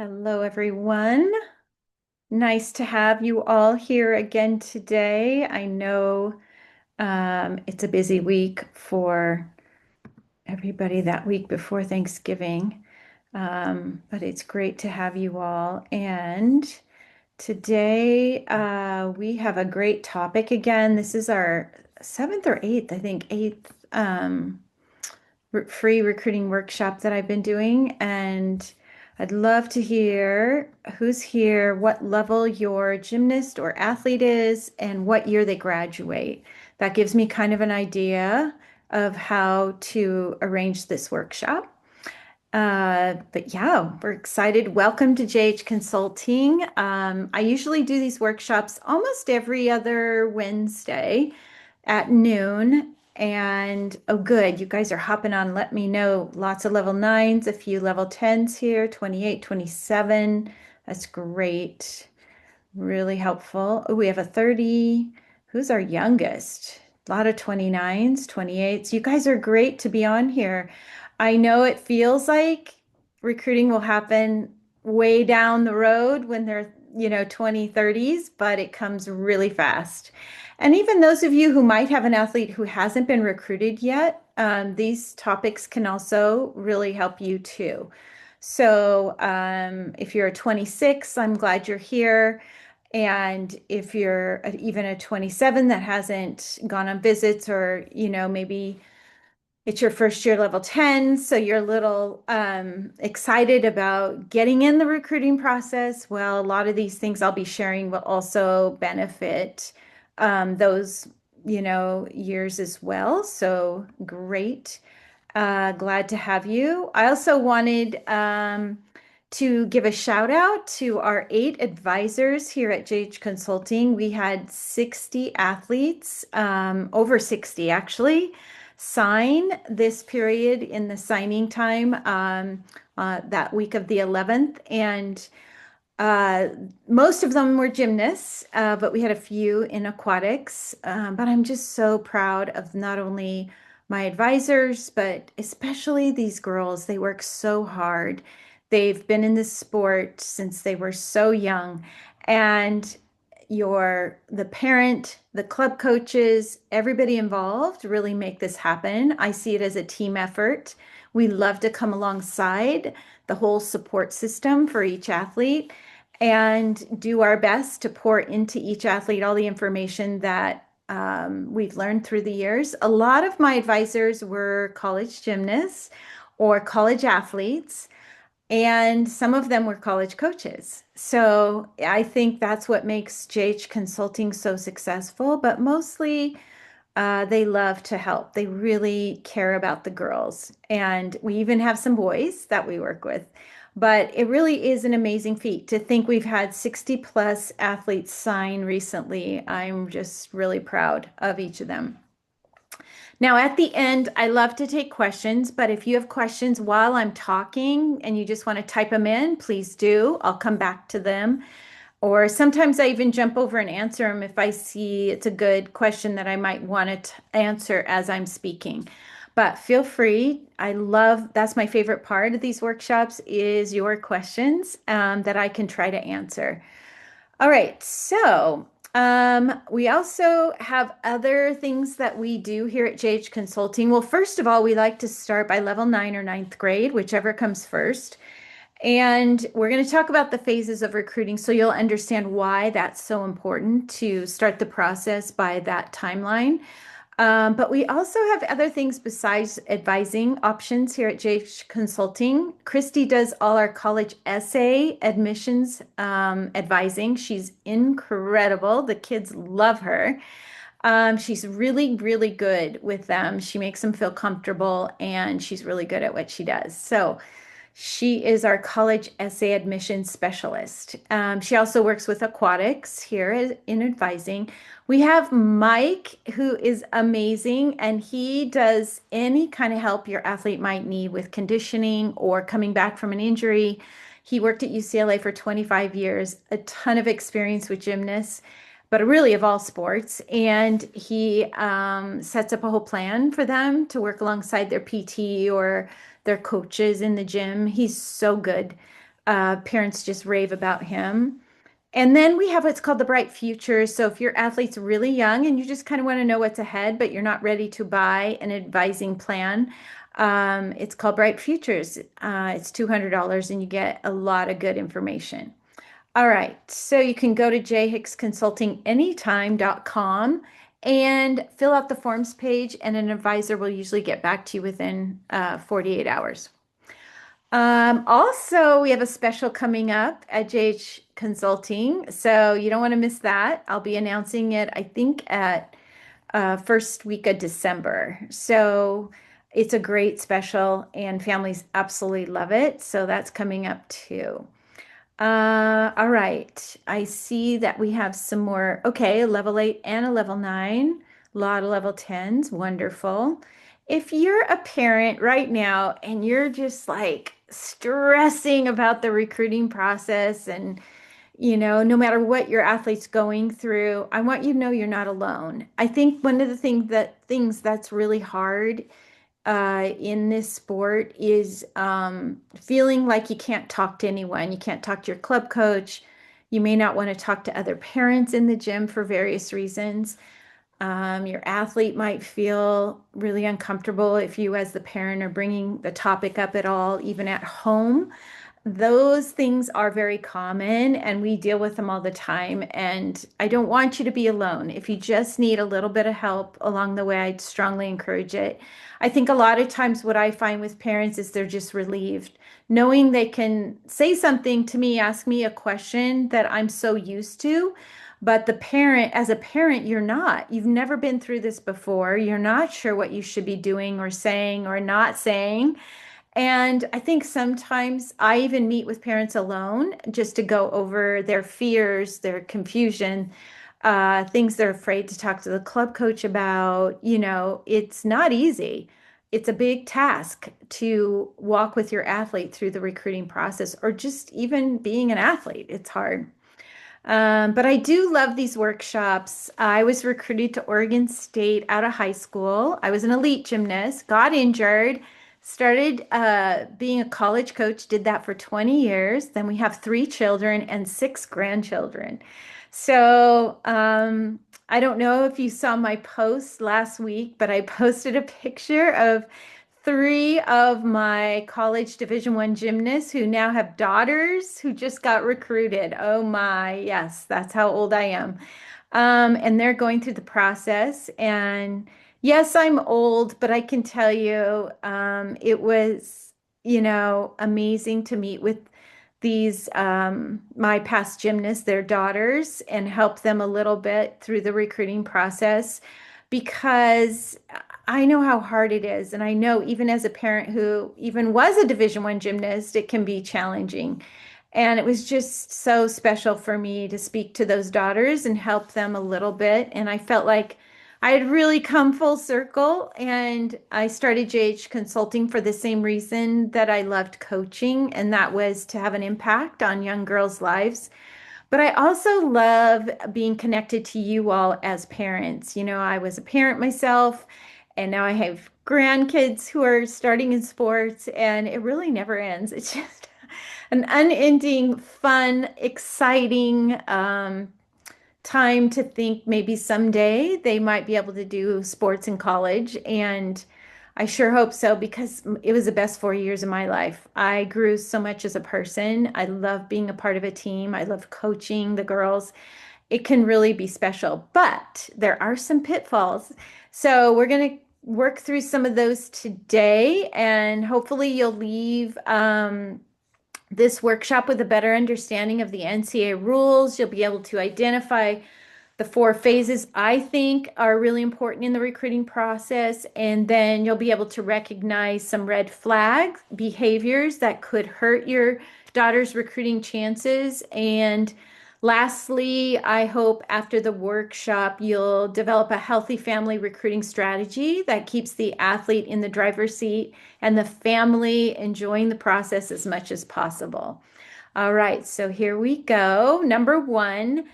Hello, everyone. Nice to have you all here again today. I know it's a busy week for everybody that week before Thanksgiving, but it's great to have you all. And today we have a great topic again. This is our seventh or eighth, I think, eighth free recruiting workshop that I've been doing. And I'd love to hear who's here, what level your gymnast or athlete is, and what year they graduate. That gives me kind of an idea of how to arrange this workshop. But yeah, we're excited. Welcome to JH Consulting. I usually do these workshops almost every other Wednesday at noon. And oh, good, you guys are hopping on. Let me know. Lots of level nines, a few level 10s here, 28, 27. That's great. Really helpful. Oh, we have a 30. Who's our youngest? A lot of 29s, 28s. You guys are great to be on here. I know it feels like recruiting will happen way down the road when they're, 20, 30s, but it comes really fast. And even those of you who might have an athlete who hasn't been recruited yet, these topics can also really help you too. So if you're a 26, I'm glad you're here. And if you're even a 27 that hasn't gone on visits or, maybe it's your first year level 10, so you're a little excited about getting in the recruiting process. Well, a lot of these things I'll be sharing will also benefit those, years as well. So great. Glad to have you. I also wanted to give a shout out to our 8 advisors here at JH Consulting. We had 60 athletes, over 60 actually, sign this period in the signing time that week of the 11th. And uh, most of them were gymnasts, but we had a few in aquatics. But I'm just so proud of not only my advisors, but especially these girls. They work so hard. They've been in this sport since they were so young. And the parent, the club coaches, everybody involved really make this happen. I see it as a team effort. We love to come alongside the whole support system for each athlete and do our best to pour into each athlete all the information that we've learned through the years. A lot of my advisors were college gymnasts or college athletes, and some of them were college coaches. So I think that's what makes JH Consulting so successful, but mostly they love to help. They really care about the girls. And we even have some boys that we work with. But it really is an amazing feat to think we've had 60 plus athletes sign recently. I'm just really proud of each of them. Now, at the end, I love to take questions, but if you have questions while I'm talking and you just want to type them in, please do. I'll come back to them. Or sometimes I even jump over and answer them if I see it's a good question that I might want to answer as I'm speaking. But feel free. That's my favorite part of these workshops is your questions that I can try to answer. All right, so we also have other things that we do here at JH Consulting. Well, first of all, we like to start by level 9 or ninth grade, whichever comes first. And we're going to talk about the phases of recruiting so you'll understand why that's so important to start the process by that timeline. But we also have other things besides advising options here at JH Consulting. Christy does all our college essay admissions advising. She's incredible. The kids love her. She's really, really good with them. She makes them feel comfortable and she's really good at what she does. So she is our college essay admission specialist. She also works with aquatics here in advising. We have Mike, who is amazing, and he does any kind of help your athlete might need with conditioning or coming back from an injury. He worked at UCLA for 25 years, a ton of experience with gymnasts, but really of all sports. And he sets up a whole plan for them to work alongside their PT or their coaches in the gym. He's so good. Parents just rave about him. And then we have what's called the Bright Futures. So if your athlete's really young and you just kind of want to know what's ahead, but you're not ready to buy an advising plan, it's called Bright Futures. It's $200 and you get a lot of good information. All right, so you can go to jhicksconsultinganytime.com and fill out the forms page, and an advisor will usually get back to you within 48 hours. Also, we have a special coming up at JH Consulting, so you don't want to miss that. I'll be announcing it, I think, at first week of December. So it's a great special, and families absolutely love it. So that's coming up too. All right. I see that we have some more. Okay, a level 8 and a level 9. A lot of level 10s. Wonderful. If you're a parent right now and you're just like stressing about the recruiting process and no matter what your athlete's going through, I want you to know you're not alone. I think one of the things that's really hard in this sport is feeling like you can't talk to anyone. You can't talk to your club coach. You may not want to talk to other parents in the gym for various reasons. Your athlete might feel really uncomfortable if you, as the parent, are bringing the topic up at all, even at home. Those things are very common and we deal with them all the time. And I don't want you to be alone. If you just need a little bit of help along the way, I'd strongly encourage it. I think a lot of times what I find with parents is they're just relieved, knowing they can say something to me, ask me a question that I'm so used to. But as a parent, you're not. You've never been through this before. You're not sure what you should be doing or saying or not saying. And I think sometimes I even meet with parents alone just to go over their fears, their confusion, things they're afraid to talk to the club coach about. It's not easy. It's a big task to walk with your athlete through the recruiting process or just even being an athlete. It's hard. But I do love these workshops. I was recruited to Oregon State out of high school. I was an elite gymnast, got injured, started being a college coach, did that for 20 years. Then we have 3 children and 6 grandchildren. So I don't know if you saw my post last week, but I posted a picture of 3 of my college Division I gymnasts who now have daughters who just got recruited. Oh my, yes, that's how old I am. And they're going through the process. And yes, I'm old, but I can tell you, it was, amazing to meet with these my past gymnasts, their daughters, and help them a little bit through the recruiting process because I know how hard it is. And I know even as a parent who even was a Division I gymnast, it can be challenging. And it was just so special for me to speak to those daughters and help them a little bit. And I felt like I had really come full circle. And I started JH Consulting for the same reason that I loved coaching, and that was to have an impact on young girls' lives. But I also love being connected to you all as parents. I was a parent myself, and now I have grandkids who are starting in sports, and it really never ends. It's just an unending, fun, exciting time to think maybe someday they might be able to do sports in college. And I sure hope so because it was the best 4 years of my life. I grew so much as a person. I love being a part of a team. I love coaching the girls. It can really be special, but there are some pitfalls. So we're going to work through some of those today, and hopefully you'll leave this workshop with a better understanding of the NCAA rules. You'll be able to identify the 4 phases I think are really important in the recruiting process, and then you'll be able to recognize some red flag behaviors that could hurt your daughter's recruiting chances. And lastly, I hope after the workshop, you'll develop a healthy family recruiting strategy that keeps the athlete in the driver's seat and the family enjoying the process as much as possible. All right, so here we go. Number 1,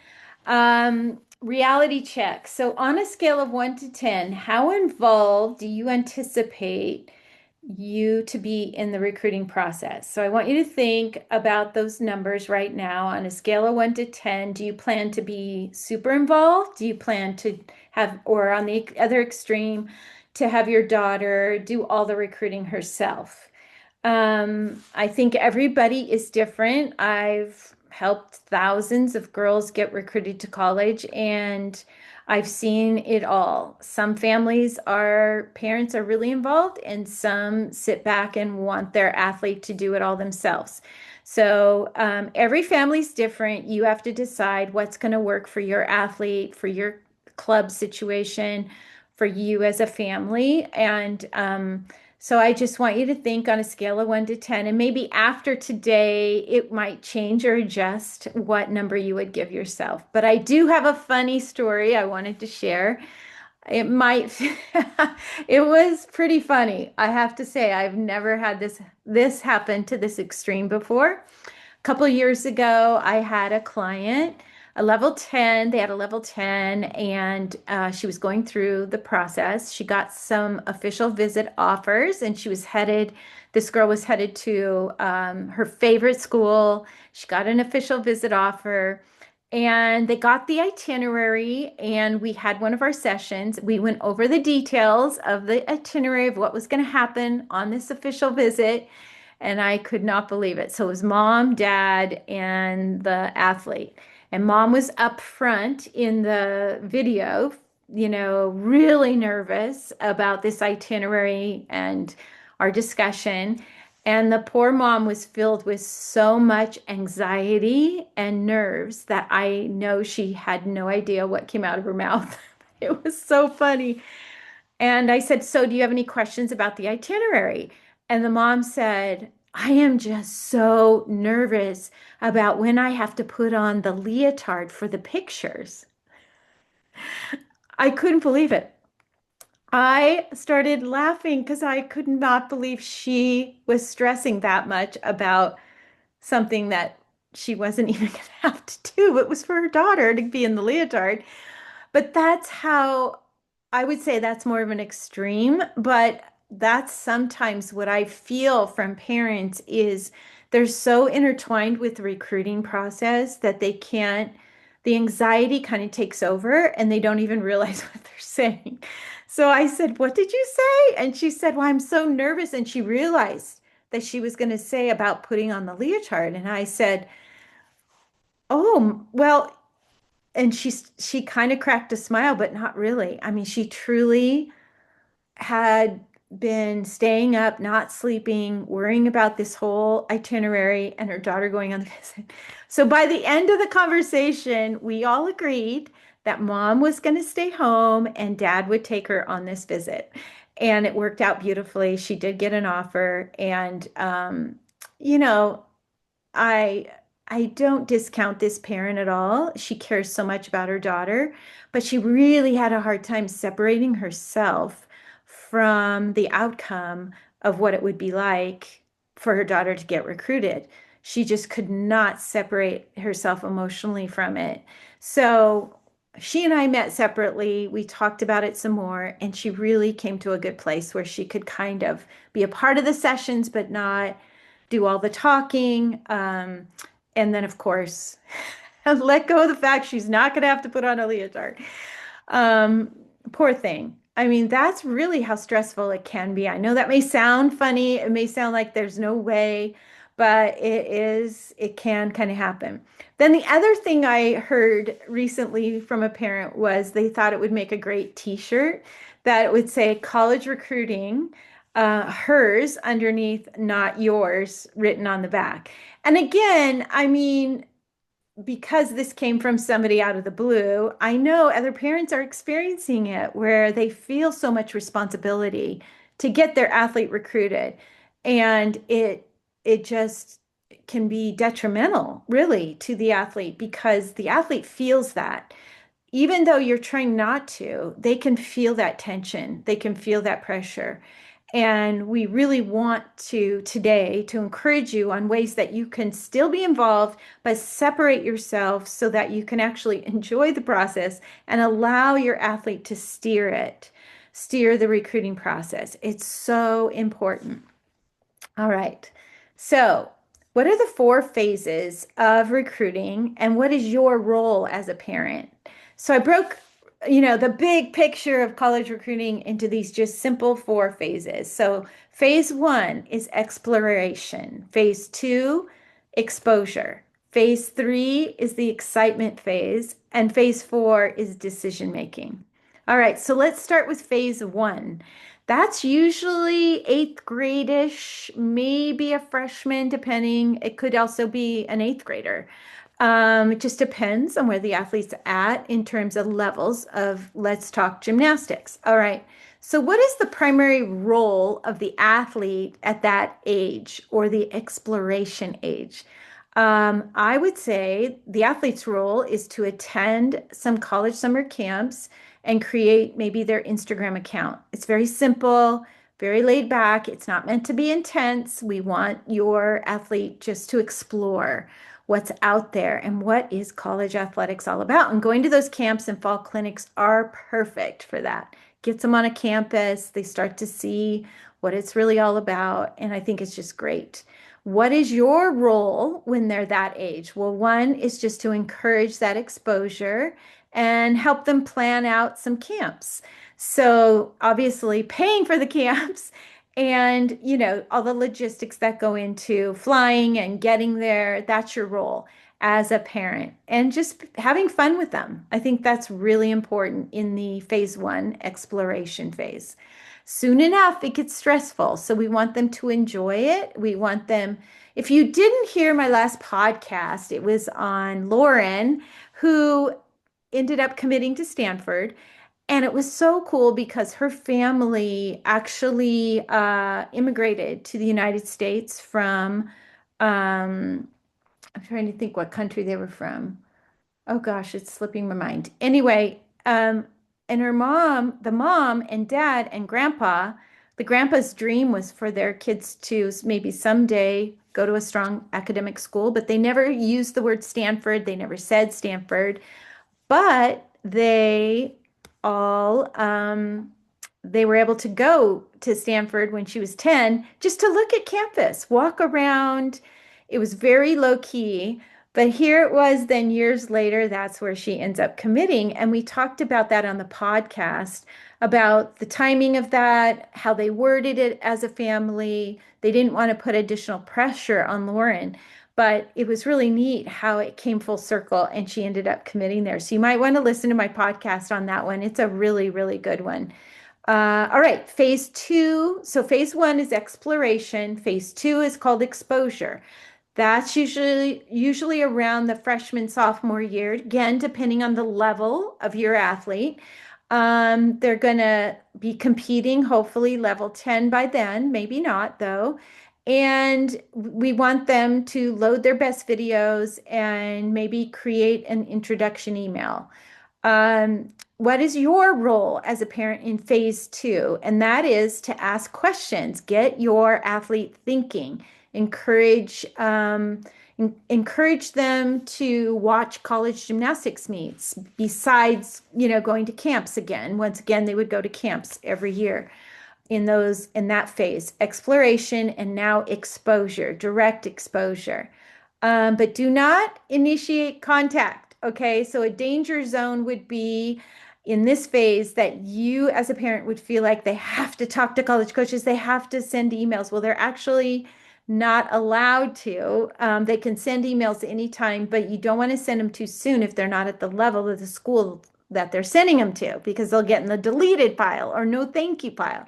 reality check. So on a scale of 1 to 10, how involved do you anticipate you to be in the recruiting process. So I want you to think about those numbers right now on a scale of 1 to 10. Do you plan to be super involved? Do you plan to have, or on the other extreme, to have your daughter do all the recruiting herself? I think everybody is different. I've helped thousands of girls get recruited to college, and I've seen it all. Some families are, parents are really involved, and some sit back and want their athlete to do it all themselves. So every family's different. You have to decide what's going to work for your athlete, for your club situation, for you as a family. And so I just want you to think on a scale of 1 to 10, and maybe after today, it might change or adjust what number you would give yourself. But I do have a funny story I wanted to share. It might, it was pretty funny. I have to say, I've never had this happen to this extreme before. A couple of years ago, I had a client, a level 10. They had a level 10, and she was going through the process. She got some official visit offers, and this girl was headed to her favorite school. She got an official visit offer. And they got the itinerary, and we had one of our sessions. We went over the details of the itinerary of what was going to happen on this official visit, and I could not believe it. So it was mom, dad, and the athlete. And mom was up front in the video, really nervous about this itinerary and our discussion. And the poor mom was filled with so much anxiety and nerves that I know she had no idea what came out of her mouth. It was so funny. And I said, "So, do you have any questions about the itinerary?" And the mom said, "I am just so nervous about when I have to put on the leotard for the pictures." I couldn't believe it. I started laughing because I could not believe she was stressing that much about something that she wasn't even going to have to do. It was for her daughter to be in the leotard. But that's how I would say that's more of an extreme, but that's sometimes what I feel from parents is they're so intertwined with the recruiting process that the anxiety kind of takes over and they don't even realize what they're saying. So I said, "What did you say?" And she said, "Well, I'm so nervous." And she realized that she was going to say about putting on the leotard. And I said, "Oh, well," and she kind of cracked a smile, but not really. I mean, she truly had been staying up, not sleeping, worrying about this whole itinerary and her daughter going on the visit. So by the end of the conversation, we all agreed that mom was going to stay home and dad would take her on this visit. And it worked out beautifully. She did get an offer. And, you know, I I don't discount this parent at all. She cares so much about her daughter, but she really had a hard time separating herself from the outcome of what it would be like for her daughter to get recruited. She just could not separate herself emotionally from it. So she and I met separately. We talked about it some more, and she really came to a good place where she could kind of be a part of the sessions, but not do all the talking. And then, of course, let go of the fact she's not going to have to put on a leotard. Um, Poor thing. I mean, that's really how stressful it can be. I know that may sound funny. It may sound like there's no way, but it can kind of happen. Then the other thing I heard recently from a parent was they thought it would make a great t-shirt that it would say college recruiting, hers underneath, not yours, written on the back. And again, I mean, because this came from somebody out of the blue, I know other parents are experiencing it where they feel so much responsibility to get their athlete recruited. And it just can be detrimental, really, to the athlete because the athlete feels that. Even though you're trying not to, they can feel that tension, they can feel that pressure. And we really want to today to encourage you on ways that you can still be involved, but separate yourself so that you can actually enjoy the process and allow your athlete to steer it. steer the recruiting process. It's so important. All right. So, what are the four phases of recruiting and what is your role as a parent? So, I broke, the big picture of college recruiting into these just simple four phases. So, phase one is exploration, phase two, exposure, phase three is the excitement phase, and phase four is decision making. All right. So, let's start with phase one. That's usually eighth grade-ish, maybe a freshman, depending. It could also be an eighth grader. It just depends on where the athlete's at in terms of levels of let's talk gymnastics. All right. So, what is the primary role of the athlete at that age or the exploration age? I would say the athlete's role is to attend some college summer camps and create maybe their Instagram account. It's very simple, very laid back. It's not meant to be intense. We want your athlete just to explore what's out there and what is college athletics all about. And going to those camps and fall clinics are perfect for that. Gets them on a campus, they start to see what it's really all about. And I think it's just great. What is your role when they're that age? Well, one is just to encourage that exposure and help them plan out some camps. So, obviously, paying for the camps and, all the logistics that go into flying and getting there, that's your role as a parent and just having fun with them. I think that's really important in the phase one exploration phase. Soon enough, it gets stressful. So we want them to enjoy it. We want them, if you didn't hear my last podcast, it was on Lauren, who ended up committing to Stanford. And it was so cool because her family actually immigrated to the United States from, I'm trying to think what country they were from. Oh gosh, it's slipping my mind. Anyway, and her mom, the mom and dad and grandpa, the grandpa's dream was for their kids to maybe someday go to a strong academic school, but they never used the word Stanford. They never said Stanford, but all they were able to go to Stanford when she was 10 just to look at campus, walk around. It was very low key. But here it was, then years later, that's where she ends up committing. And we talked about that on the podcast about the timing of that, how they worded it as a family. They didn't want to put additional pressure on Lauren, but it was really neat how it came full circle and she ended up committing there. So you might want to listen to my podcast on that one. It's a really, really good one. All right, phase two. So phase one is exploration. Phase two is called exposure. That's usually around the freshman sophomore year, again, depending on the level of your athlete. They're going to be competing, hopefully level 10 by then, maybe not though. And we want them to load their best videos and maybe create an introduction email. What is your role as a parent in phase two? And that is to ask questions, get your athlete thinking, encourage them to watch college gymnastics meets besides, going to camps again. Once again, they would go to camps every year in that phase, exploration and now exposure, direct exposure. But do not initiate contact. Okay, so a danger zone would be in this phase that you as a parent would feel like they have to talk to college coaches, they have to send emails. Well, they're actually not allowed to. They can send emails anytime, but you don't want to send them too soon if they're not at the level of the school that they're sending them to, because they'll get in the deleted pile or no thank you pile.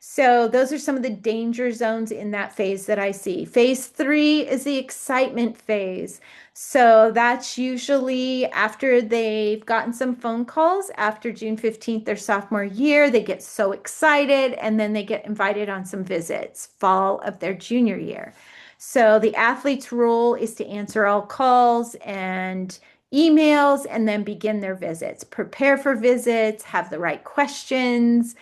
So those are some of the danger zones in that phase that I see. Phase three is the excitement phase. So that's usually after they've gotten some phone calls after June 15th, their sophomore year. They get so excited and then they get invited on some visits, fall of their junior year. So the athlete's role is to answer all calls and emails and then begin their visits. Prepare for visits, have the right questions,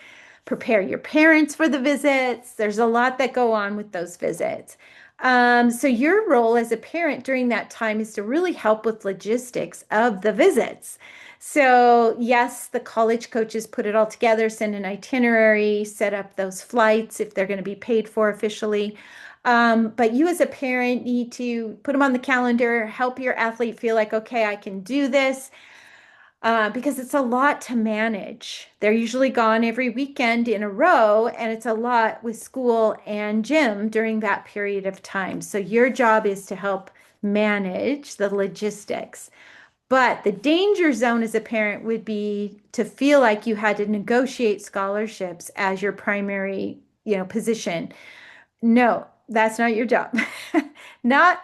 prepare your parents for the visits. There's a lot that go on with those visits. So your role as a parent during that time is to really help with logistics of the visits. So, yes, the college coaches put it all together, send an itinerary, set up those flights if they're going to be paid for officially. But you as a parent need to put them on the calendar, help your athlete feel like, okay, I can do this, because it's a lot to manage. They're usually gone every weekend in a row, and it's a lot with school and gym during that period of time. So, your job is to help manage the logistics. But the danger zone as a parent would be to feel like you had to negotiate scholarships as your primary, position. No, that's not your job. Not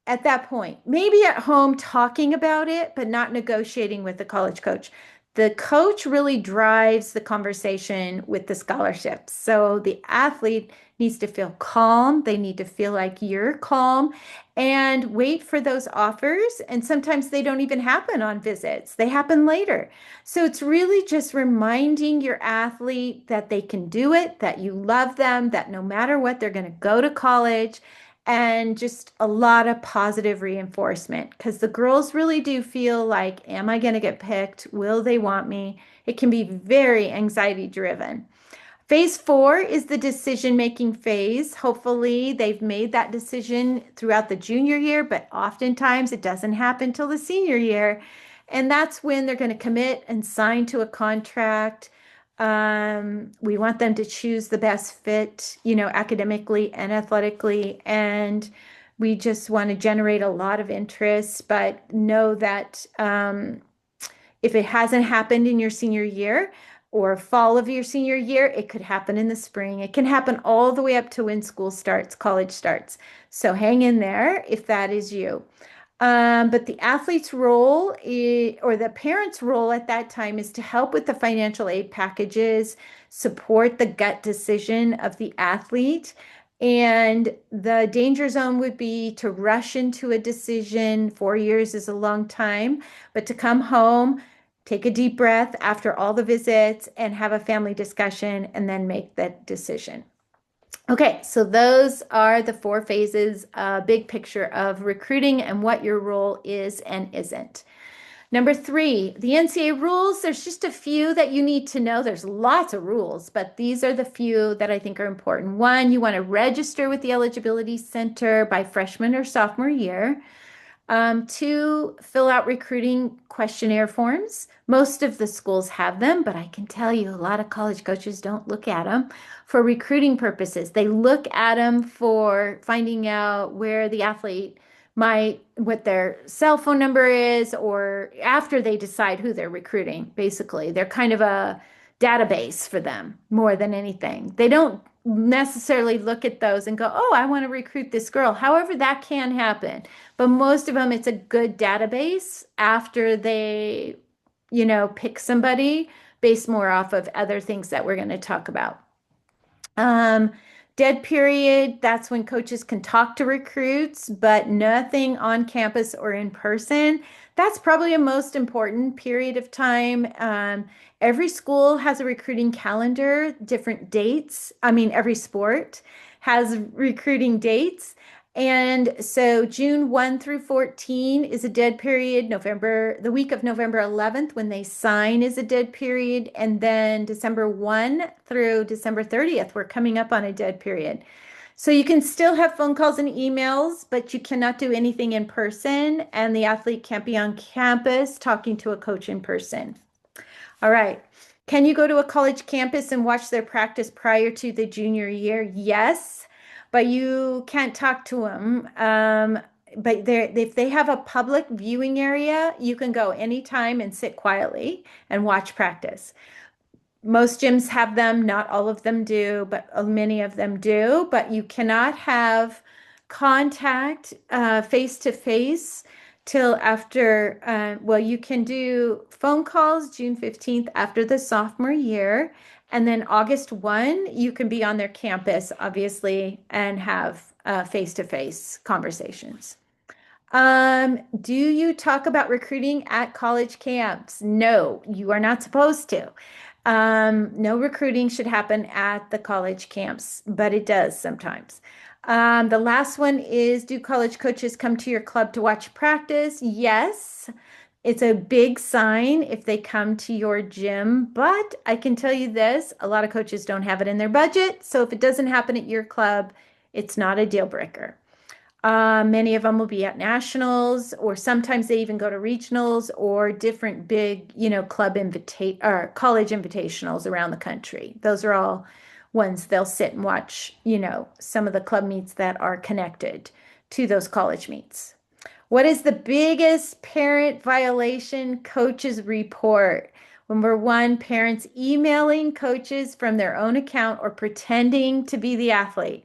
at that point. Maybe at home talking about it, but not negotiating with the college coach. The coach really drives the conversation with the scholarships. So the athlete needs to feel calm. They need to feel like you're calm and wait for those offers. And sometimes they don't even happen on visits, they happen later. So it's really just reminding your athlete that they can do it, that you love them, that no matter what, they're going to go to college, and just a lot of positive reinforcement because the girls really do feel like, am I going to get picked? Will they want me? It can be very anxiety driven. Phase four is the decision making phase. Hopefully, they've made that decision throughout the junior year, but oftentimes it doesn't happen till the senior year. And that's when they're going to commit and sign to a contract. We want them to choose the best fit, academically and athletically. And we just want to generate a lot of interest, but know that if it hasn't happened in your senior year or fall of your senior year, it could happen in the spring. It can happen all the way up to when school starts, college starts. So hang in there if that is you. But the athlete's role or the parent's role at that time is to help with the financial aid packages, support the gut decision of the athlete. And the danger zone would be to rush into a decision. 4 years is a long time, but to come home, take a deep breath after all the visits and have a family discussion and then make that decision. Okay, so those are the four phases, big picture of recruiting and what your role is and isn't. Number three, the NCAA rules. There's just a few that you need to know. There's lots of rules, but these are the few that I think are important. One, you want to register with the Eligibility Center by freshman or sophomore year. Two, fill out recruiting questionnaire forms. Most of the schools have them, but I can tell you a lot of college coaches don't look at them for recruiting purposes. They look at them for finding out where the athlete might, what their cell phone number is, or after they decide who they're recruiting, basically. They're kind of a database for them more than anything. They don't necessarily look at those and go, oh, I want to recruit this girl. However, that can happen. But most of them, it's a good database after they, pick somebody based more off of other things that we're going to talk about. Um, Dead period, that's when coaches can talk to recruits, but nothing on campus or in person. That's probably a most important period of time. Every school has a recruiting calendar, different dates. I mean, every sport has recruiting dates. And so June 1 through 14 is a dead period. The week of November 11th, when they sign, is a dead period. And then December 1 through December 30th, we're coming up on a dead period. So you can still have phone calls and emails, but you cannot do anything in person. And the athlete can't be on campus talking to a coach in person. All right. Can you go to a college campus and watch their practice prior to the junior year? Yes, but you can't talk to them. But if they have a public viewing area, you can go anytime and sit quietly and watch practice. Most gyms have them, not all of them do, but many of them do. But you cannot have contact face to face till after, well, you can do phone calls June 15th after the sophomore year. And then August 1, you can be on their campus, obviously, and have face to face conversations. Do you talk about recruiting at college camps? No, you are not supposed to. No recruiting should happen at the college camps, but it does sometimes. The last one is, do college coaches come to your club to watch practice? Yes. It's a big sign if they come to your gym, but I can tell you this, a lot of coaches don't have it in their budget. So if it doesn't happen at your club, it's not a deal breaker. Many of them will be at nationals, or sometimes they even go to regionals or different big, club invita or college invitationals around the country. Those are all ones they'll sit and watch, some of the club meets that are connected to those college meets. What is the biggest parent violation coaches report? Number one, parents emailing coaches from their own account or pretending to be the athlete.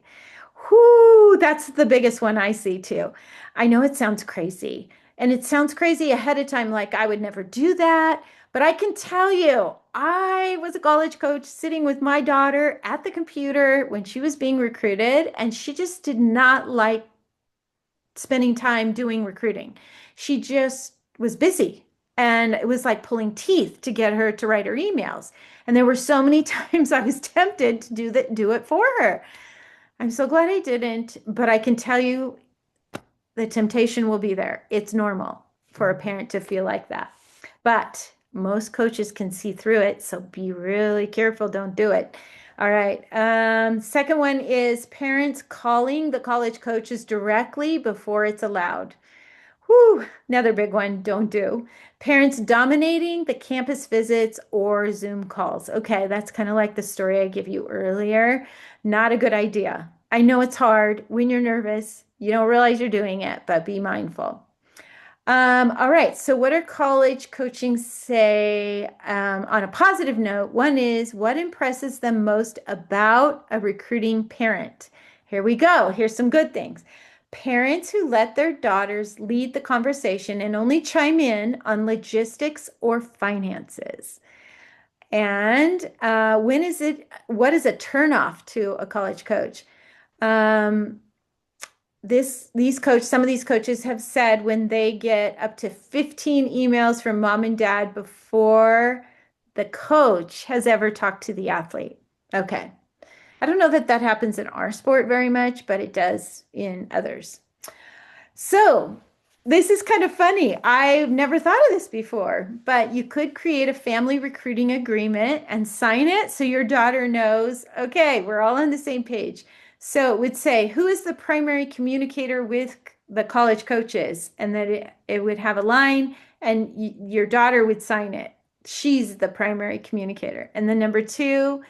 Whoo, that's the biggest one I see too. I know it sounds crazy, and it sounds crazy ahead of time, like I would never do that. But I can tell you, I was a college coach sitting with my daughter at the computer when she was being recruited, and she just did not like spending time doing recruiting. She just was busy. And it was like pulling teeth to get her to write her emails. And there were so many times I was tempted to do it for her. I'm so glad I didn't, but I can tell you the temptation will be there. It's normal for a parent to feel like that. But most coaches can see through it, so be really careful. Don't do it. All right. Second one is parents calling the college coaches directly before it's allowed. Whew, another big one, don't do. Parents dominating the campus visits or Zoom calls. Okay, that's kind of like the story I gave you earlier. Not a good idea. I know it's hard when you're nervous. You don't realize you're doing it, but be mindful. All right, so what are college coaching say on a positive note? One is what impresses them most about a recruiting parent? Here we go. Here's some good things. Parents who let their daughters lead the conversation and only chime in on logistics or finances. And what is a turnoff to a college coach? Um, some of these coaches have said when they get up to 15 emails from mom and dad before the coach has ever talked to the athlete. Okay. I don't know that that happens in our sport very much, but it does in others. So this is kind of funny. I've never thought of this before, but you could create a family recruiting agreement and sign it so your daughter knows, okay, we're all on the same page. So it would say, who is the primary communicator with the college coaches? And that it would have a line and your daughter would sign it. She's the primary communicator. And then number two,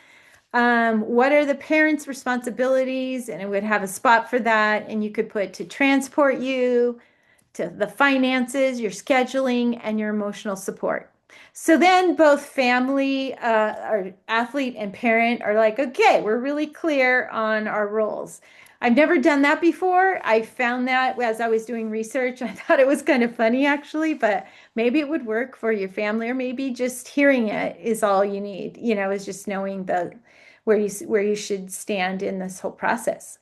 what are the parents' responsibilities? And it would have a spot for that. And you could put to transport you, to the finances, your scheduling, and your emotional support. So then both family, or athlete and parent are like, okay, we're really clear on our roles. I've never done that before. I found that as I was doing research. I thought it was kind of funny actually, but maybe it would work for your family, or maybe just hearing it is all you need, is just knowing the where you should stand in this whole process.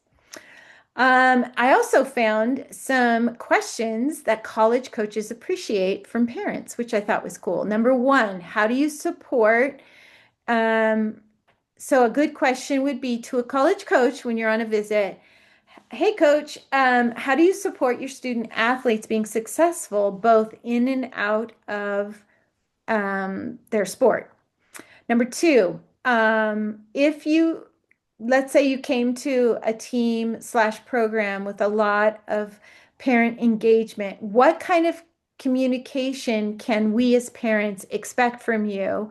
I also found some questions that college coaches appreciate from parents, which I thought was cool. Number one, how do you support? Um, so a good question would be to a college coach when you're on a visit. Hey, coach, how do you support your student athletes being successful both in and out of their sport? Number two, if you, let's say you came to a team slash program with a lot of parent engagement, what kind of communication can we as parents expect from you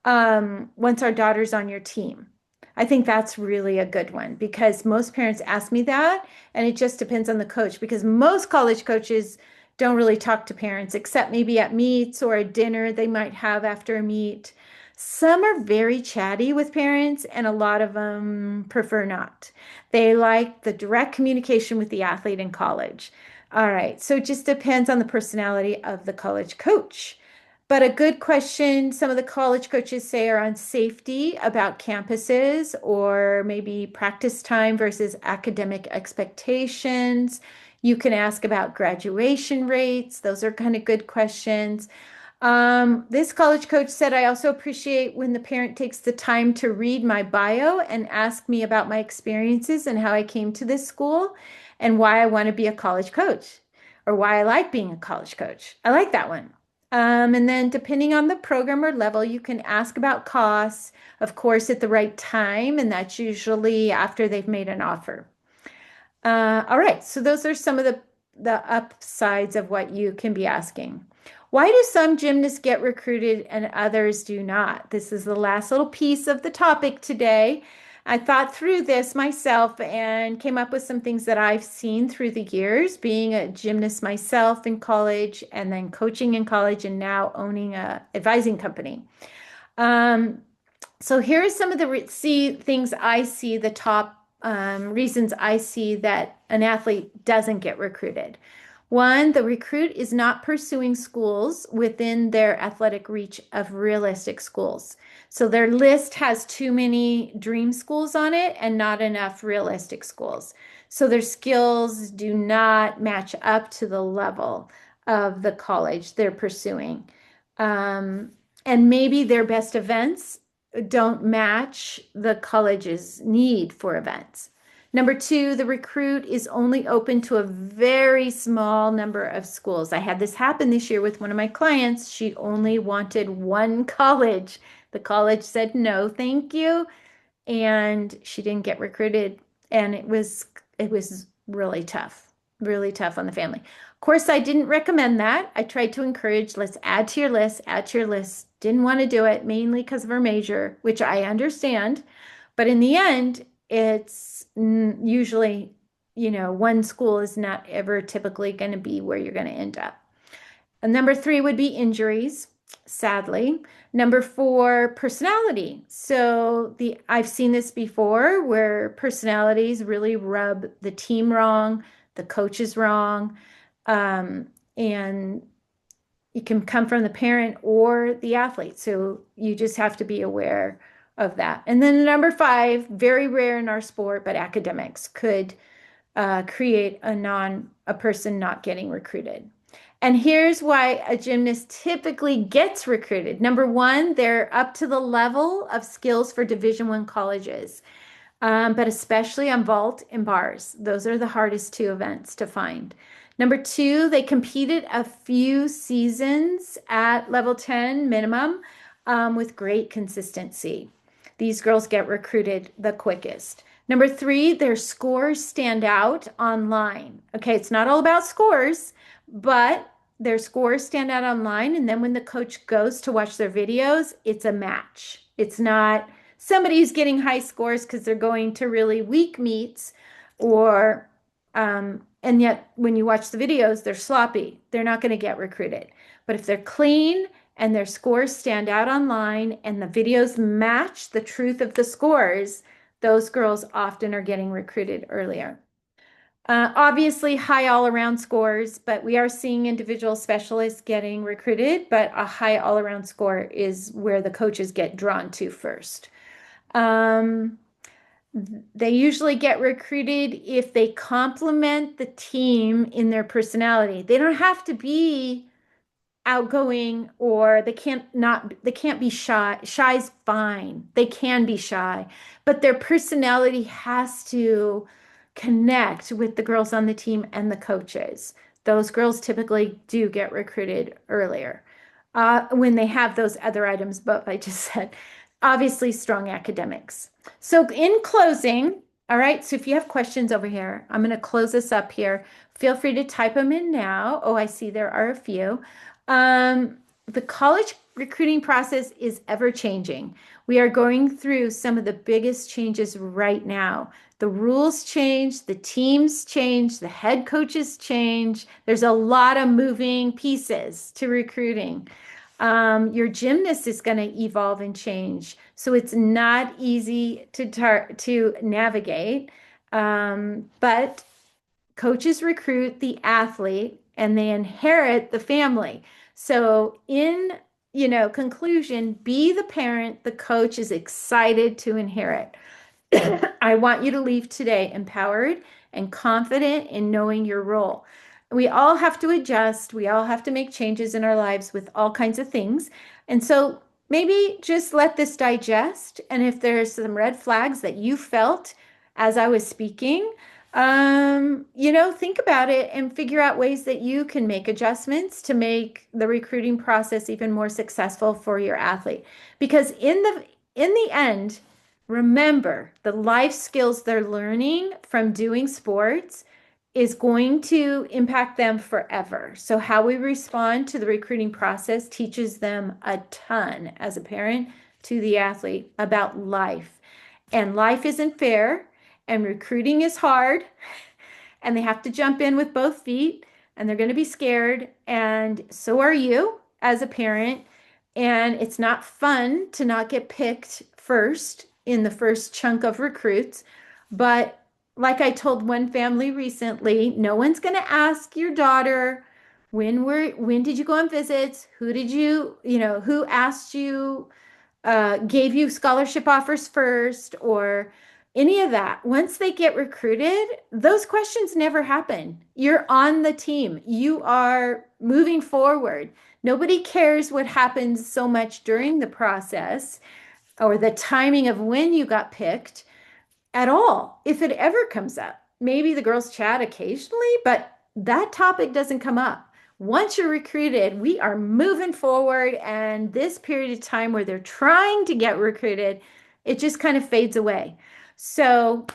once our daughter's on your team? I think that's really a good one because most parents ask me that, and it just depends on the coach because most college coaches don't really talk to parents except maybe at meets or a dinner they might have after a meet. Some are very chatty with parents, and a lot of them prefer not. They like the direct communication with the athlete in college. All right, so it just depends on the personality of the college coach. But a good question some of the college coaches say are on safety about campuses or maybe practice time versus academic expectations. You can ask about graduation rates. Those are kind of good questions. This college coach said, I also appreciate when the parent takes the time to read my bio and ask me about my experiences and how I came to this school and why I want to be a college coach or why I like being a college coach. I like that one. And then depending on the program or level, you can ask about costs, of course, at the right time, and that's usually after they've made an offer. All right, so those are some of the upsides of what you can be asking. Why do some gymnasts get recruited and others do not? This is the last little piece of the topic today. I thought through this myself and came up with some things that I've seen through the years, being a gymnast myself in college and then coaching in college and now owning a advising company. Um, so here are some of the things I see, the top reasons I see that an athlete doesn't get recruited. One, the recruit is not pursuing schools within their athletic reach of realistic schools. So their list has too many dream schools on it and not enough realistic schools. So their skills do not match up to the level of the college they're pursuing. Um, and maybe their best events don't match the college's need for events. Number two, the recruit is only open to a very small number of schools. I had this happen this year with one of my clients. She only wanted one college. The college said no, thank you, and she didn't get recruited. And it was really tough on the family. Of course, I didn't recommend that. I tried to encourage, let's add to your list, add to your list. Didn't want to do it mainly because of her major, which I understand. But in the end, it's usually, one school is not ever typically going to be where you're going to end up. And number three would be injuries, sadly. Number four, personality. So I've seen this before where personalities really rub the team wrong, the coaches wrong, and it can come from the parent or the athlete. So you just have to be aware of that. And then number five, very rare in our sport, but academics could create a person not getting recruited. And here's why a gymnast typically gets recruited. Number one, they're up to the level of skills for Division I colleges, but especially on vault and bars. Those are the hardest two events to find. Number two, they competed a few seasons at level 10 minimum with great consistency. These girls get recruited the quickest. Number three, their scores stand out online. Okay, it's not all about scores, but their scores stand out online. And then when the coach goes to watch their videos, it's a match. It's not somebody who's getting high scores because they're going to really weak meets or, and yet when you watch the videos, they're sloppy. They're not going to get recruited. But if they're clean and their scores stand out online and the videos match the truth of the scores, those girls often are getting recruited earlier. Obviously, high all-around scores, but we are seeing individual specialists getting recruited, but a high all-around score is where the coaches get drawn to first. They usually get recruited if they complement the team in their personality. They don't have to be outgoing or they can't be shy. Shy's fine. They can be shy, but their personality has to connect with the girls on the team and the coaches. Those girls typically do get recruited earlier when they have those other items, but I just said, obviously strong academics. So in closing, all right, so if you have questions over here, I'm going to close this up here. Feel free to type them in now. Oh, I see there are a few. The college recruiting process is ever changing. We are going through some of the biggest changes right now. The rules change, the teams change, the head coaches change. There's a lot of moving pieces to recruiting. Your gymnast is going to evolve and change. So it's not easy to navigate. But coaches recruit the athlete and they inherit the family. So in, conclusion, be the parent the coach is excited to inherit. I want you to leave today empowered and confident in knowing your role. We all have to adjust. We all have to make changes in our lives with all kinds of things. And so maybe just let this digest. And if there's some red flags that you felt as I was speaking, Think about it and figure out ways that you can make adjustments to make the recruiting process even more successful for your athlete. Because in the end, remember the life skills they're learning from doing sports is going to impact them forever. So how we respond to the recruiting process teaches them a ton as a parent to the athlete about life. And life isn't fair, and recruiting is hard, and they have to jump in with both feet, and they're going to be scared, and so are you as a parent. And it's not fun to not get picked first in the first chunk of recruits. But like I told one family recently, no one's going to ask your daughter when did you go on visits? Who asked you, gave you scholarship offers first, or any of that. Once they get recruited, those questions never happen. You're on the team, you are moving forward. Nobody cares what happens so much during the process or the timing of when you got picked at all, if it ever comes up. Maybe the girls chat occasionally, but that topic doesn't come up. Once you're recruited, we are moving forward, and this period of time where they're trying to get recruited, it just kind of fades away. So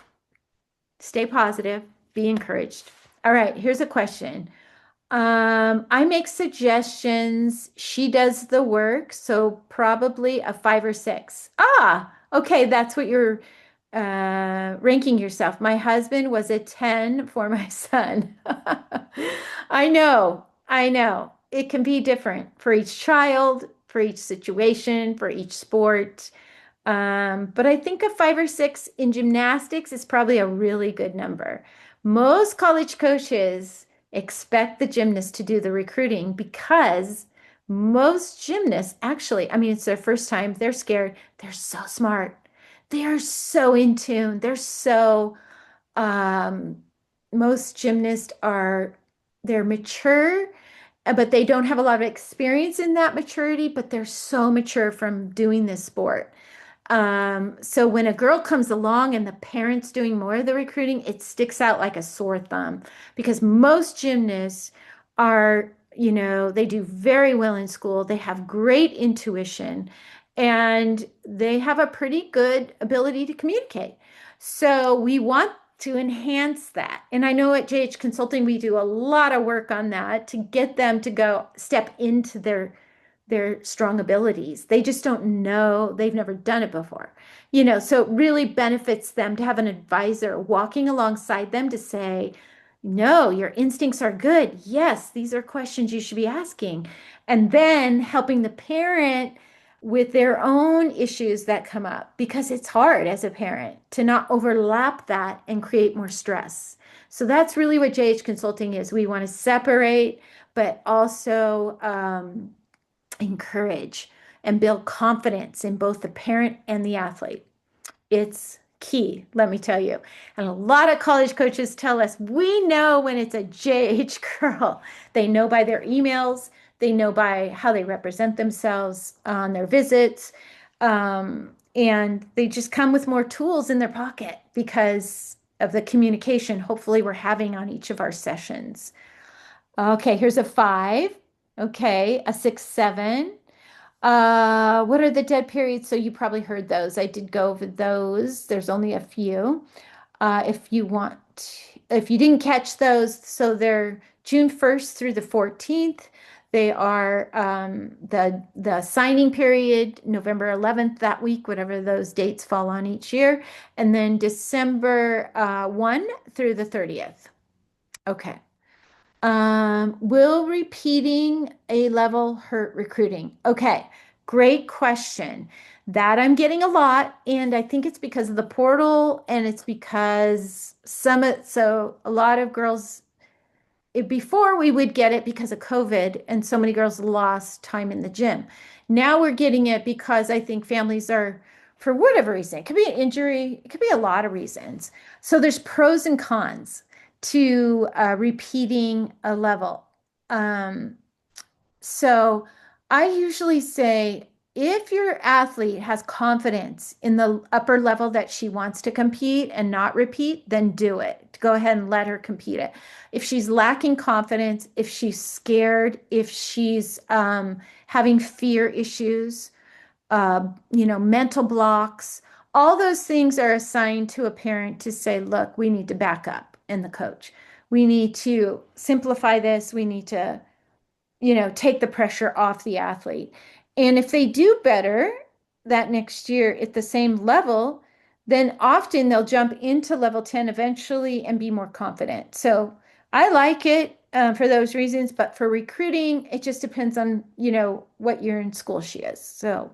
stay positive, be encouraged. All right, here's a question. I make suggestions. She does the work, so probably a 5 or 6. Ah, okay, that's what you're ranking yourself. My husband was a 10 for my son. I know. It can be different for each child, for each situation, for each sport. But I think a 5 or 6 in gymnastics is probably a really good number. Most college coaches expect the gymnast to do the recruiting because most gymnasts actually, I mean, it's their first time, they're scared, they're so smart, they are so in tune, um, most gymnasts they're mature, but they don't have a lot of experience in that maturity, but they're so mature from doing this sport. So when a girl comes along and the parent's doing more of the recruiting, it sticks out like a sore thumb because most gymnasts they do very well in school. They have great intuition and they have a pretty good ability to communicate. So we want to enhance that. And I know at JH Consulting, we do a lot of work on that to get them to go step into their strong abilities. They just don't know, they've never done it before. So it really benefits them to have an advisor walking alongside them to say, no, your instincts are good. Yes, these are questions you should be asking. And then helping the parent with their own issues that come up because it's hard as a parent to not overlap that and create more stress. So that's really what JH Consulting is. We want to separate, but also encourage and build confidence in both the parent and the athlete. It's key, let me tell you. And a lot of college coaches tell us we know when it's a JH girl. They know by their emails, they know by how they represent themselves on their visits. And they just come with more tools in their pocket because of the communication, hopefully, we're having on each of our sessions. Okay, here's a 5. Okay, a 6, 7. What are the dead periods? So you probably heard those. I did go over those. There's only a few. If you didn't catch those, so they're June 1st through the 14th. They are the signing period, November 11th that week, whatever those dates fall on each year, and then December 1 through the 30th. Okay. Will repeating a level hurt recruiting? Okay, great question. That I'm getting a lot, and I think it's because of the portal, and it's because so a lot of girls, before we would get it because of COVID, and so many girls lost time in the gym. Now we're getting it because I think families are, for whatever reason, it could be an injury, it could be a lot of reasons. So there's pros and cons to repeating a level. Um, so I usually say if your athlete has confidence in the upper level that she wants to compete and not repeat, then do it. Go ahead and let her compete it. If she's lacking confidence, if she's scared, if she's having fear issues, mental blocks, all those things are assigned to a parent to say, look, we need to back up in the coach. We need to simplify this. We need to take the pressure off the athlete. And if they do better that next year at the same level, then often they'll jump into level 10 eventually and be more confident. So I like it for those reasons, but for recruiting, it just depends on, what year in school she is. So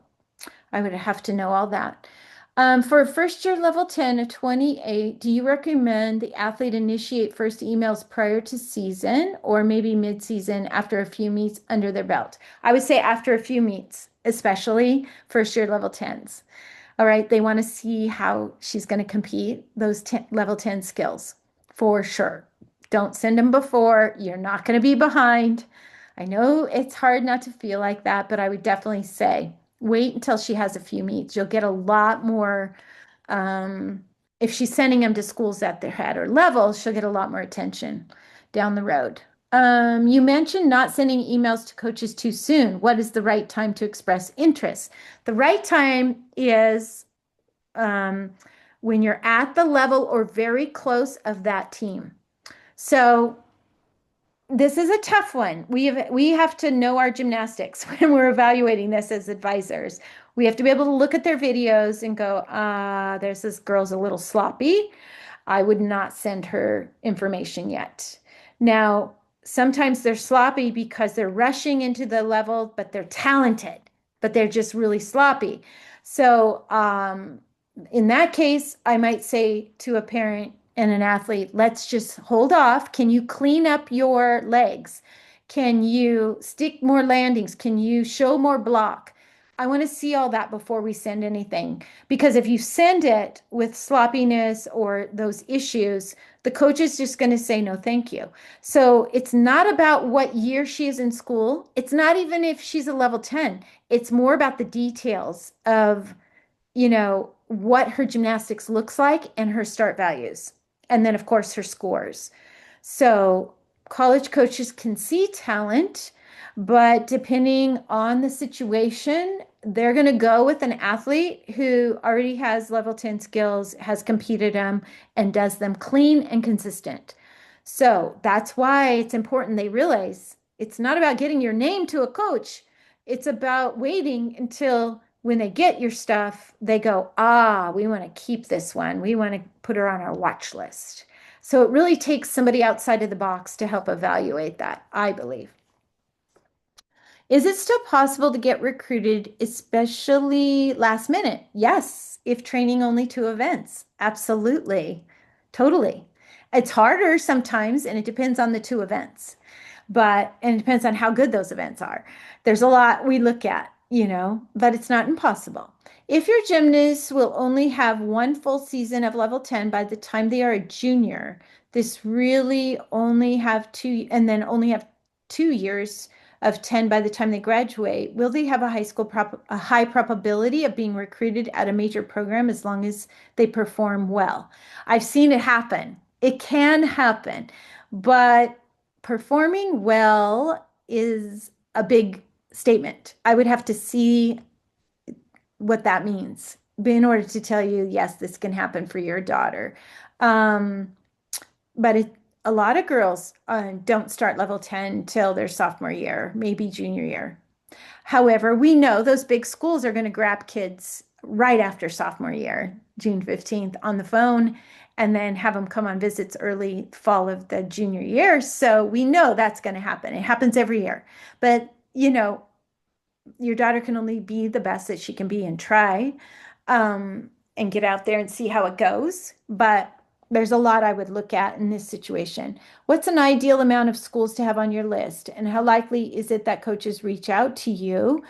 I would have to know all that. For a first year level 10 of 28, do you recommend the athlete initiate first emails prior to season or maybe mid-season after a few meets under their belt? I would say after a few meets, especially first year level 10s. All right, they want to see how she's going to compete, those level 10 skills for sure. Don't send them before. You're not going to be behind. I know it's hard not to feel like that, but I would definitely say wait until she has a few meets. You'll get a lot more. Um, if she's sending them to schools that they're at her level, she'll get a lot more attention down the road. You mentioned not sending emails to coaches too soon. What is the right time to express interest? The right time is um, when you're at the level or very close of that team. So this is a tough one. We have to know our gymnastics when we're evaluating this as advisors. We have to be able to look at their videos and go, there's this girl's a little sloppy. I would not send her information yet. Now, sometimes they're sloppy because they're rushing into the level, but they're talented, but they're just really sloppy. So, in that case, I might say to a parent and an athlete, let's just hold off. Can you clean up your legs? Can you stick more landings? Can you show more block? I want to see all that before we send anything. Because if you send it with sloppiness or those issues, the coach is just going to say no, thank you. So it's not about what year she is in school. It's not even if she's a level 10. It's more about the details of, what her gymnastics looks like and her start values. And then, of course, her scores. So college coaches can see talent, but depending on the situation, they're going to go with an athlete who already has level 10 skills, has competed them, and does them clean and consistent. So that's why it's important they realize it's not about getting your name to a coach. It's about waiting until when they get your stuff, they go, we want to keep this one. We want to put her on our watch list. So it really takes somebody outside of the box to help evaluate that, I believe. Is it still possible to get recruited, especially last minute? Yes, if training only 2 events. Absolutely. Totally. It's harder sometimes, and it depends on the 2 events, and it depends on how good those events are. There's a lot we look at, but it's not impossible. If your gymnast will only have one full season of level 10 by the time they are a junior, this really only have two, and then only have 2 years of 10 by the time they graduate, will they have a high probability of being recruited at a major program as long as they perform well? I've seen it happen. It can happen, but performing well is a big statement. I would have to see what that means in order to tell you, yes, this can happen for your daughter. Um, but a lot of girls don't start level 10 till their sophomore year, maybe junior year. However, we know those big schools are going to grab kids right after sophomore year, June 15th, on the phone, and then have them come on visits early fall of the junior year. So we know that's going to happen. It happens every year. But, your daughter can only be the best that she can be and try and get out there and see how it goes. But there's a lot I would look at in this situation. What's an ideal amount of schools to have on your list? And how likely is it that coaches reach out to you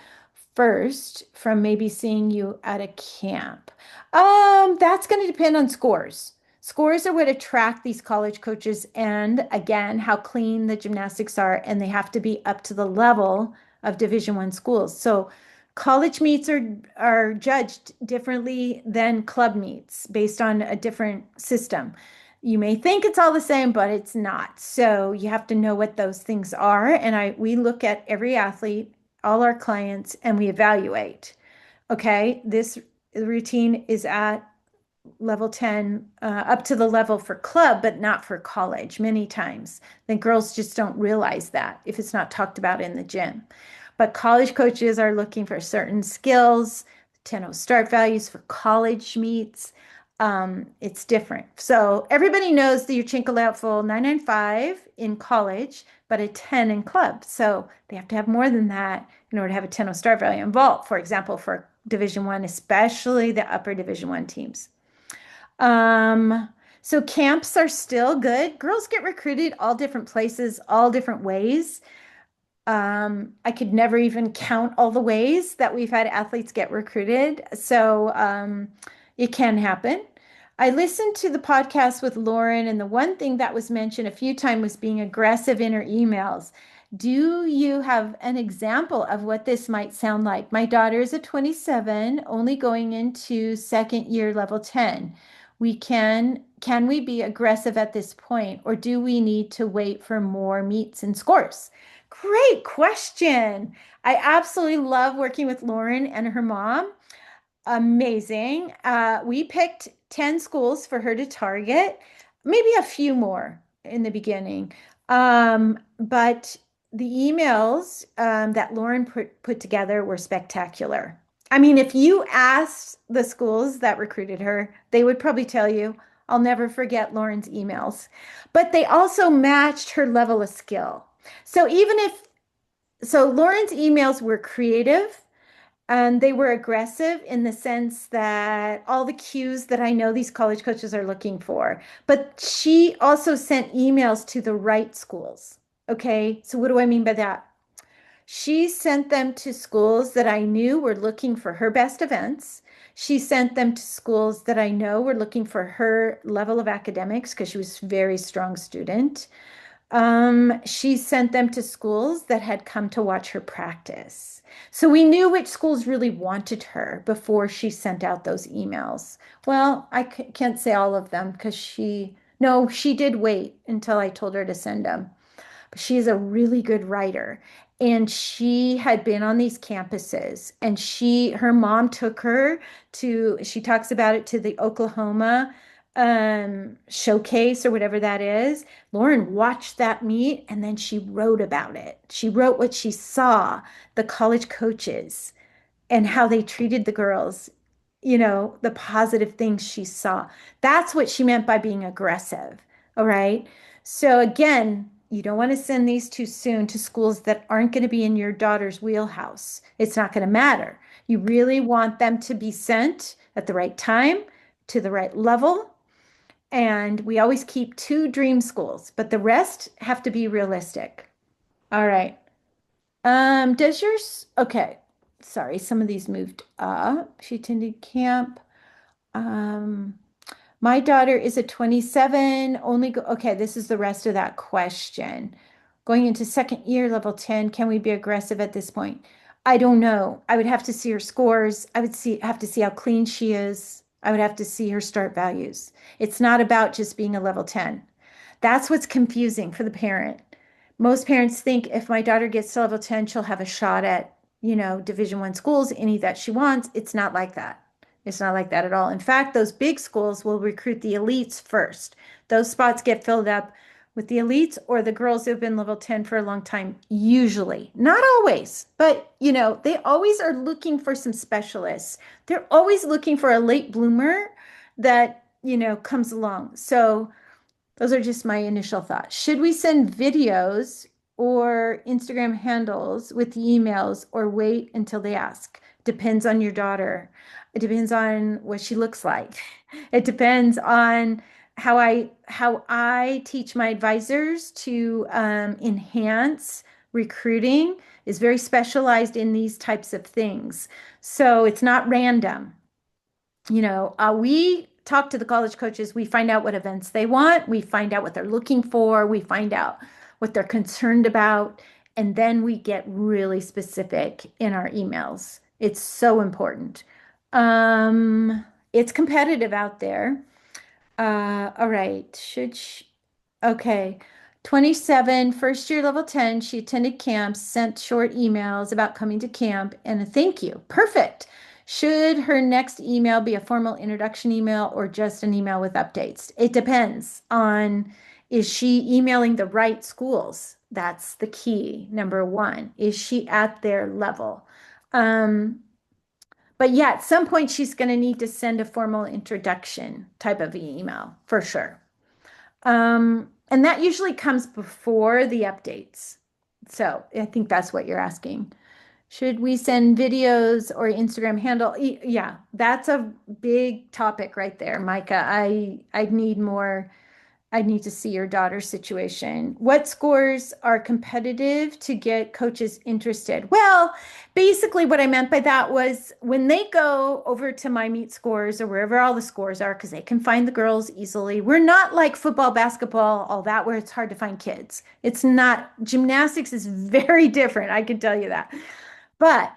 first from maybe seeing you at a camp? That's going to depend on scores. Scores are what attract these college coaches, and again, how clean the gymnastics are, and they have to be up to the level of Division I schools. So College meets are judged differently than club meets based on a different system. You may think it's all the same, but it's not. So you have to know what those things are. And we look at every athlete, all our clients, and we evaluate. Okay, this routine is at level 10, up to the level for club, but not for college many times. Then girls just don't realize that if it's not talked about in the gym. But college coaches are looking for certain skills, 10 start values for college meets. It's different. So everybody knows the Yurchenko out full 995 in college, but a 10 in club. So they have to have more than that in order to have a 10 start value in vault, for example, for Division One, especially the upper Division One teams. Um, so camps are still good. Girls get recruited all different places, all different ways. I could never even count all the ways that we've had athletes get recruited. So it can happen. I listened to the podcast with Lauren, and the one thing that was mentioned a few times was being aggressive in her emails. Do you have an example of what this might sound like? My daughter is a 27, only going into second year level 10. Can we be aggressive at this point, or do we need to wait for more meets and scores? Great question. I absolutely love working with Lauren and her mom. Amazing. We picked 10 schools for her to target, maybe a few more in the beginning. But the emails that Lauren put together were spectacular. I mean, if you asked the schools that recruited her, they would probably tell you, I'll never forget Lauren's emails. But they also matched her level of skill. So Lauren's emails were creative and they were aggressive in the sense that all the cues that I know these college coaches are looking for. But she also sent emails to the right schools. Okay. So what do I mean by that? She sent them to schools that I knew were looking for her best events. She sent them to schools that I know were looking for her level of academics because she was a very strong student. She sent them to schools that had come to watch her practice. So we knew which schools really wanted her before she sent out those emails. Well, I can't say all of them because no, she did wait until I told her to send them. But she's a really good writer. And she had been on these campuses and her mom took her she talks about it, to the Oklahoma showcase or whatever that is. Lauren watched that meet and then she wrote about it. She wrote what she saw, the college coaches and how they treated the girls, the positive things she saw. That's what she meant by being aggressive. All right. So again, you don't want to send these too soon to schools that aren't going to be in your daughter's wheelhouse. It's not going to matter. You really want them to be sent at the right time to the right level. And we always keep two dream schools, but the rest have to be realistic. All right. Does yours, okay. Sorry, some of these moved up. She attended camp. Um, my daughter is a 27, okay, this is the rest of that question. Going into second year, level 10, can we be aggressive at this point? I don't know. I would have to see her scores. Have to see how clean she is. I would have to see her start values. It's not about just being a level 10. That's what's confusing for the parent. Most parents think if my daughter gets to level 10, she'll have a shot at, Division One schools, any that she wants. It's not like that. It's not like that at all. In fact, those big schools will recruit the elites first. Those spots get filled up with the elites or the girls who've been level 10 for a long time, usually. Not always, but they always are looking for some specialists. They're always looking for a late bloomer that, comes along. So those are just my initial thoughts. Should we send videos or Instagram handles with the emails or wait until they ask? Depends on your daughter. It depends on what she looks like. It depends on how I teach my advisors to enhance recruiting is very specialized in these types of things. So it's not random. We talk to the college coaches. We find out what events they want. We find out what they're looking for. We find out what they're concerned about. And then we get really specific in our emails. It's so important. It's competitive out there. All right. Okay. 27, first year level 10. She attended camps, sent short emails about coming to camp and a thank you. Perfect. Should her next email be a formal introduction email or just an email with updates? It depends on, is she emailing the right schools? That's the key. Number one, is she at their level? Um, but yeah, at some point she's going to need to send a formal introduction type of email for sure. And that usually comes before the updates. So I think that's what you're asking. Should we send videos or Instagram handle? Yeah, that's a big topic right there, Micah. I need more. I need to see your daughter's situation. What scores are competitive to get coaches interested? Well, basically, what I meant by that was when they go over to My Meet Scores or wherever all the scores are, because they can find the girls easily. We're not like football, basketball, all that, where it's hard to find kids. It's not, gymnastics is very different. I can tell you that. But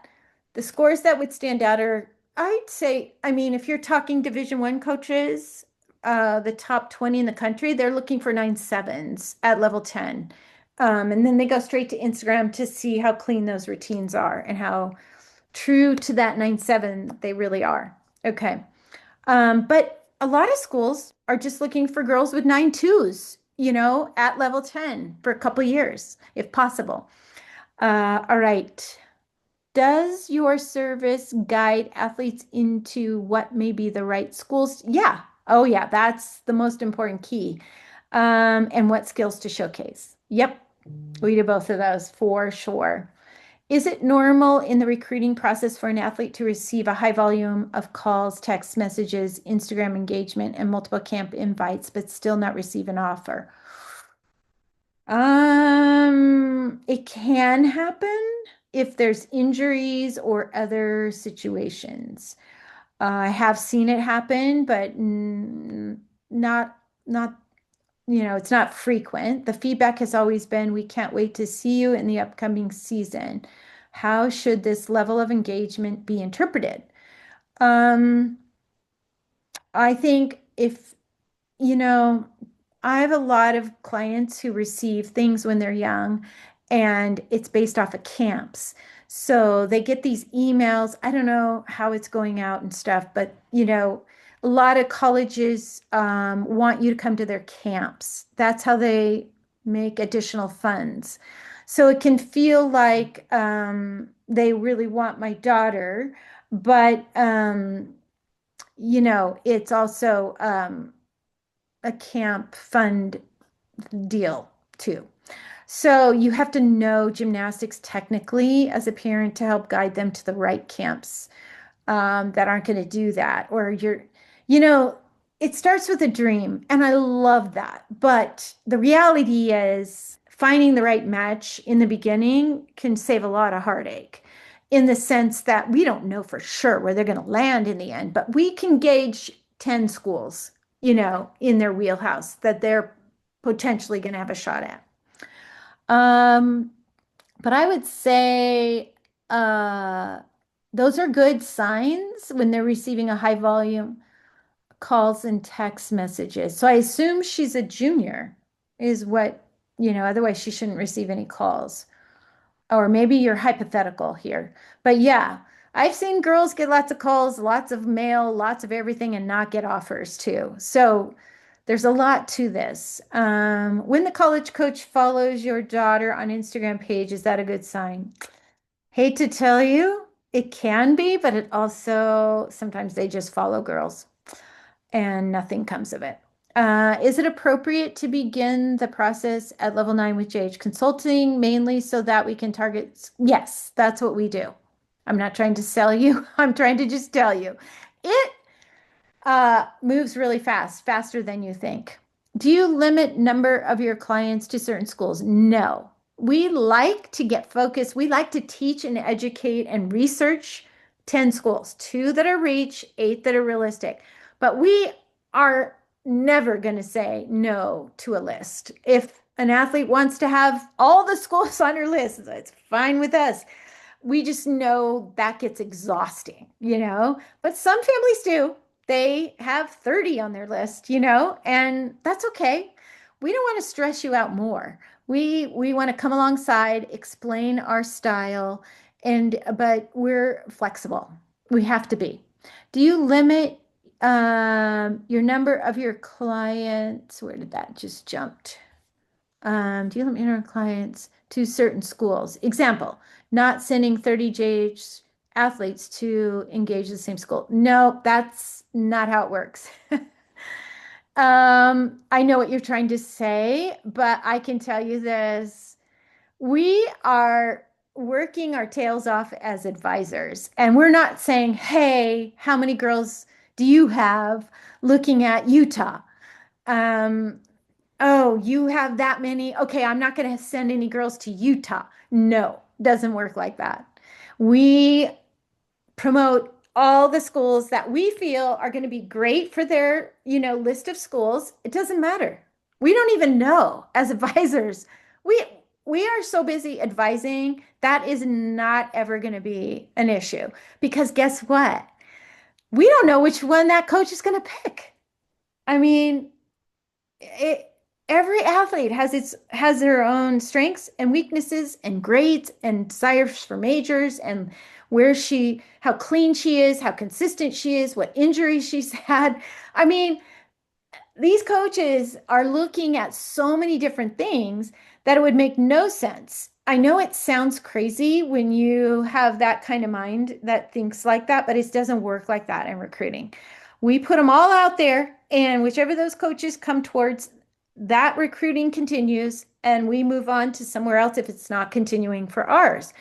the scores that would stand out are, I'd say, I mean, if you're talking Division I coaches, the top 20 in the country, they're looking for 9.7s at level 10. And then they go straight to Instagram to see how clean those routines are and how true to that 9.7 they really are. Okay. But a lot of schools are just looking for girls with 9.2s, at level 10 for a couple years, if possible. All right. Does your service guide athletes into what may be the right schools? Yeah. Oh, yeah. That's the most important key. And what skills to showcase. Yep. We do both of those for sure. Is it normal in the recruiting process for an athlete to receive a high volume of calls, text messages, Instagram engagement, and multiple camp invites, but still not receive an offer? It can happen if there's injuries or other situations. I have seen it happen, but not, it's not frequent. The feedback has always been, we can't wait to see you in the upcoming season. How should this level of engagement be interpreted? Um, I think if, you know, I have a lot of clients who receive things when they're young, and it's based off of camps. So they get these emails. I don't know how it's going out and stuff, but a lot of colleges want you to come to their camps. That's how they make additional funds. So it can feel like they really want my daughter, but it's also a camp fund deal too. So you have to know gymnastics technically as a parent to help guide them to the right camps that aren't going to do that. Or you know, it starts with a dream, and I love that. But the reality is finding the right match in the beginning can save a lot of heartache in the sense that we don't know for sure where they're going to land in the end, but we can gauge 10 schools, in their wheelhouse that they're potentially going to have a shot at. Um, but I would say uh, those are good signs when they're receiving a high volume calls and text messages. So I assume she's a junior, is what, otherwise she shouldn't receive any calls. Or maybe you're hypothetical here. But yeah, I've seen girls get lots of calls, lots of mail, lots of everything, and not get offers too. So there's a lot to this. When the college coach follows your daughter on Instagram page, is that a good sign? Hate to tell you, it can be, but it also sometimes they just follow girls and nothing comes of it. Is it appropriate to begin the process at level 9 with JH Consulting mainly so that we can target? Yes, that's what we do. I'm not trying to sell you. I'm trying to just tell you. It moves really fast, faster than you think. Do you limit number of your clients to certain schools? No. We like to get focused. We like to teach and educate and research 10 schools, two that are reach, eight that are realistic. But we are never going to say no to a list. If an athlete wants to have all the schools on her list, it's fine with us. We just know that gets exhausting, but some families do. They have 30 on their list, and that's okay. We don't want to stress you out more. We want to come alongside, explain our style, but we're flexible. We have to be. Do you limit your number of your clients? Where did that just jumped? Do you limit your clients to certain schools? Example, not sending 30 JH athletes to engage the same school. No, that's not how it works. I know what you're trying to say, but I can tell you this. We are working our tails off as advisors, and we're not saying, hey, how many girls do you have looking at Utah? Um, oh, you have that many? Okay, I'm not going to send any girls to Utah. No, doesn't work like that. We promote all the schools that we feel are going to be great for their, list of schools. It doesn't matter. We don't even know as advisors. We we are so busy advising that is not ever going to be an issue because guess what? We don't know which one that coach is going to pick. I mean, it, every athlete has their own strengths and weaknesses and grades and desires for majors and how clean she is, how consistent she is, what injuries she's had. I mean, these coaches are looking at so many different things that it would make no sense. I know it sounds crazy when you have that kind of mind that thinks like that, but it doesn't work like that in recruiting. We put them all out there, and whichever those coaches come towards, that recruiting continues, and we move on to somewhere else if it's not continuing for ours.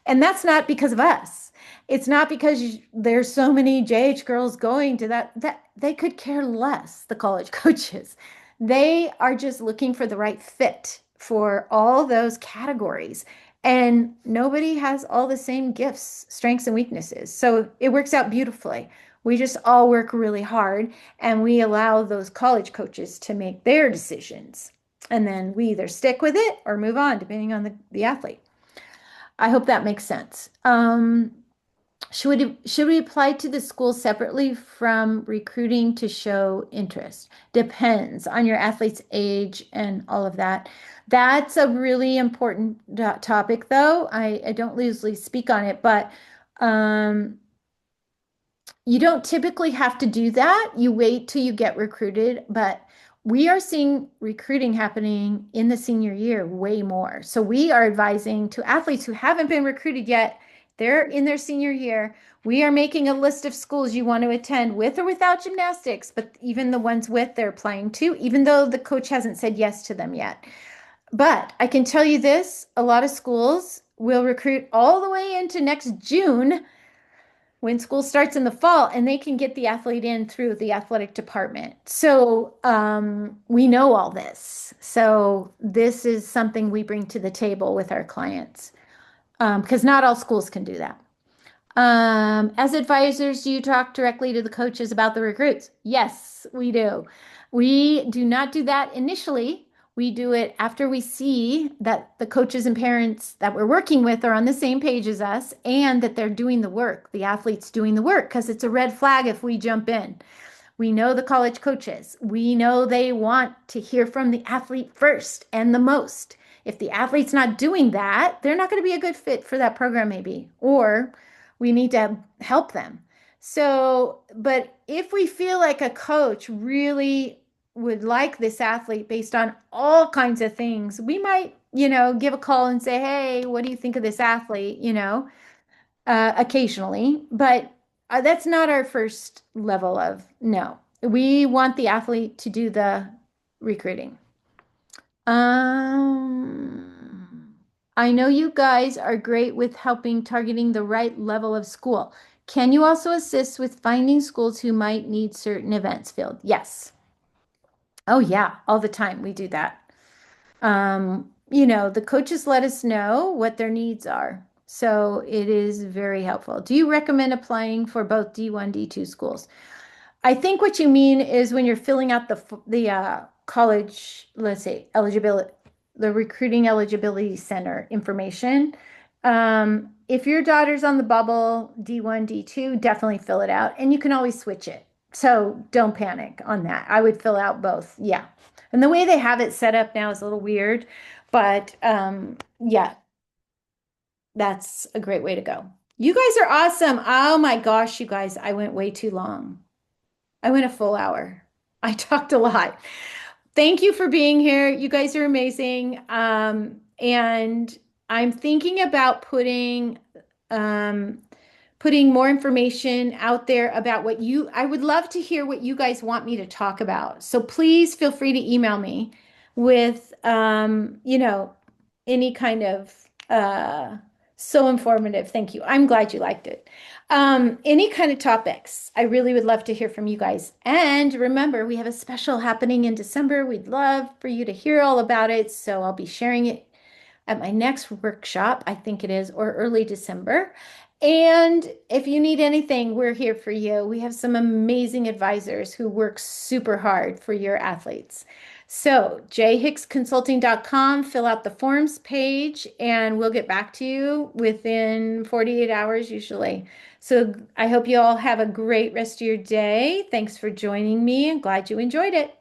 And that's not because of us. It's not because there's so many JH girls going to that they could care less, the college coaches. They are just looking for the right fit for all those categories. And nobody has all the same gifts, strengths, and weaknesses. So it works out beautifully. We just all work really hard and we allow those college coaches to make their decisions. And then we either stick with it or move on, depending on the athlete. I hope that makes sense. Should we apply to the school separately from recruiting to show interest? Depends on your athlete's age and all of that. That's a really important topic, though. I don't usually speak on it, but um, you don't typically have to do that. You wait till you get recruited, but we are seeing recruiting happening in the senior year way more. So we are advising to athletes who haven't been recruited yet, they're in their senior year. We are making a list of schools you want to attend with or without gymnastics, but even the ones with, they're applying to, even though the coach hasn't said yes to them yet. But I can tell you this, a lot of schools will recruit all the way into next June when school starts in the fall and they can get the athlete in through the athletic department. So we know all this. So this is something we bring to the table with our clients because not all schools can do that. As advisors, do you talk directly to the coaches about the recruits? Yes, we do. We do not do that initially. We do it after we see that the coaches and parents that we're working with are on the same page as us and that they're doing the work, the athletes doing the work, because it's a red flag if we jump in. We know the college coaches. We know they want to hear from the athlete first and the most. If the athlete's not doing that, they're not going to be a good fit for that program, maybe, or we need to help them. So, but if we feel like a coach really would like this athlete based on all kinds of things, we might, give a call and say, hey, what do you think of this athlete? Occasionally, but that's not our first level of no. We want the athlete to do the recruiting. I know you guys are great with helping targeting the right level of school. Can you also assist with finding schools who might need certain events filled? Yes. Oh, yeah, all the time we do that. The coaches let us know what their needs are. So it is very helpful. Do you recommend applying for both D1, D2 schools? I think what you mean is when you're filling out the college, let's say, eligibility, the recruiting eligibility center information. If your daughter's on the bubble, D1, D2, definitely fill it out. And you can always switch it. So don't panic on that. I would fill out both. Yeah. And the way they have it set up now is a little weird, but yeah, that's a great way to go. You guys are awesome. Oh my gosh, you guys, I went way too long. I went a full hour. I talked a lot. Thank you for being here. You guys are amazing. And I'm thinking about um, putting more information out there about I would love to hear what you guys want me to talk about. So please feel free to email me with, any kind of, so informative. Thank you. I'm glad you liked it. Any kind of topics. I really would love to hear from you guys. And remember, we have a special happening in December. We'd love for you to hear all about it. So I'll be sharing it at my next workshop, I think it is, or early December. And if you need anything, we're here for you. We have some amazing advisors who work super hard for your athletes. So, jhicksconsulting.com, fill out the forms page, and we'll get back to you within 48 hours usually. So, I hope you all have a great rest of your day. Thanks for joining me. I'm glad you enjoyed it.